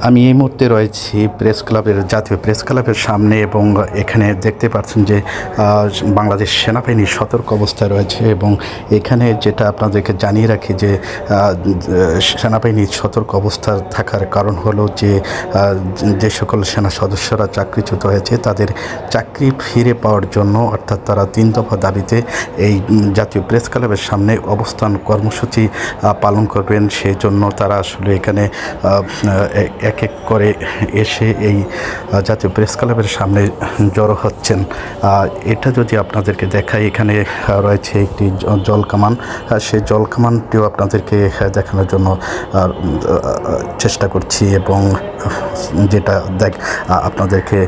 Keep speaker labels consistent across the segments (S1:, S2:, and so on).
S1: আমি এই মুহূর্তে রয়েছি প্রেস ক্লাবের জাতীয় প্রেস ক্লাবের সামনে এবং এখানে দেখতে পাচ্ছেন যে বাংলাদেশ সেনাবাহিনী সতর্ক অবস্থায় রয়েছে এবং এখানে যেটা আপনাদেরকে জানিয়ে রাখি যে সেনাবাহিনীর সতর্ক অবস্থা থাকার কারণ হলো যে যে সকল সেনা সদস্যরা চাকরিচ্যুত হয়েছে তাদের চাকরি ফিরে পাওয়ার জন্য, অর্থাৎ তারা 3 দফা দাবিতে এই জাতীয় প্রেস ক্লাবের সামনে অবস্থান কর্মসূচি পালন করবেন। সেই জন্য তারা আসলে এখানে এক এক করে এসে এই জাতীয় প্রেস ক্লাবের সামনে জড়ো হচ্ছেন। এটা যদি আপনাদেরকে দেখাই, এখানে রয়েছে একটি জলকামান, সেই জলকামানটিও আপনাদেরকে দেখানোর জন্য চেষ্টা করছি এবং যেটা আপনাদেরকে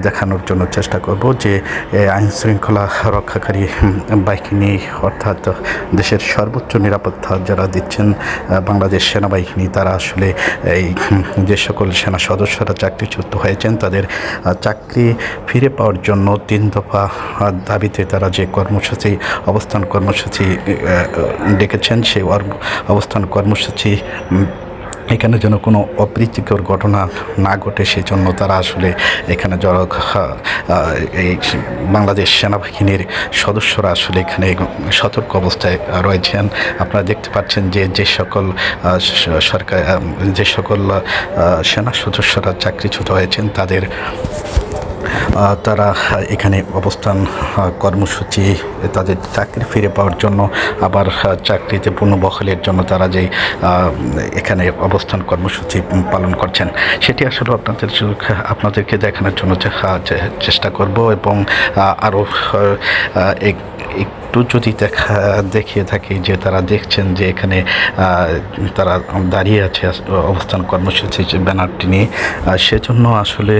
S1: দেখানোর জন্য চেষ্টা করব যে আইনশৃঙ্খলা রক্ষাকারী বাহিনী, অর্থাৎ দেশের সর্বোচ্চ নিরাপত্তা যারা দিচ্ছেন বাংলাদেশ সেনাবাহিনী, তারা আসলে এই যে সকল সেনা সদস্যরা চাকরিচ্যুত হয়েছেন তাদের চাকরি ফিরে পাওয়ার জন্য 3 দফা দাবিতে তারা যে অবস্থান কর্মসূচি ডেকেছেন, সেই অবস্থান কর্মসূচি এখানে যেন কোনো অপ্রীতিকর ঘটনা না ঘটে সেজন্য তারা আসলে এখানে এই বাংলাদেশ সেনাবাহিনীর সদস্যরা আসলে এখানে সতর্ক অবস্থায় রয়েছেন। আপনারা দেখতে পাচ্ছেন যে সকল সেনা সদস্যরা চাকরিচ্যুত হয়েছেন তারা এখানে অবস্থান কর্মসূচি, তাদের চাকরি ফিরে পাওয়ার জন্য, আবার চাকরিতে পুনর্বহালের জন্য তারা যেই এখানে অবস্থান কর্মসূচি পালন করছেন সেটি আসলে আপনাদেরকে দেখানোর জন্য চেষ্টা করব এবং আরও একটু যদি দেখিয়ে থাকি যে তারা দেখছেন যে এখানে তারা দাঁড়িয়ে আছে অবস্থান কর্মসূচি ব্যানারটি নিয়ে, সেজন্য আসলে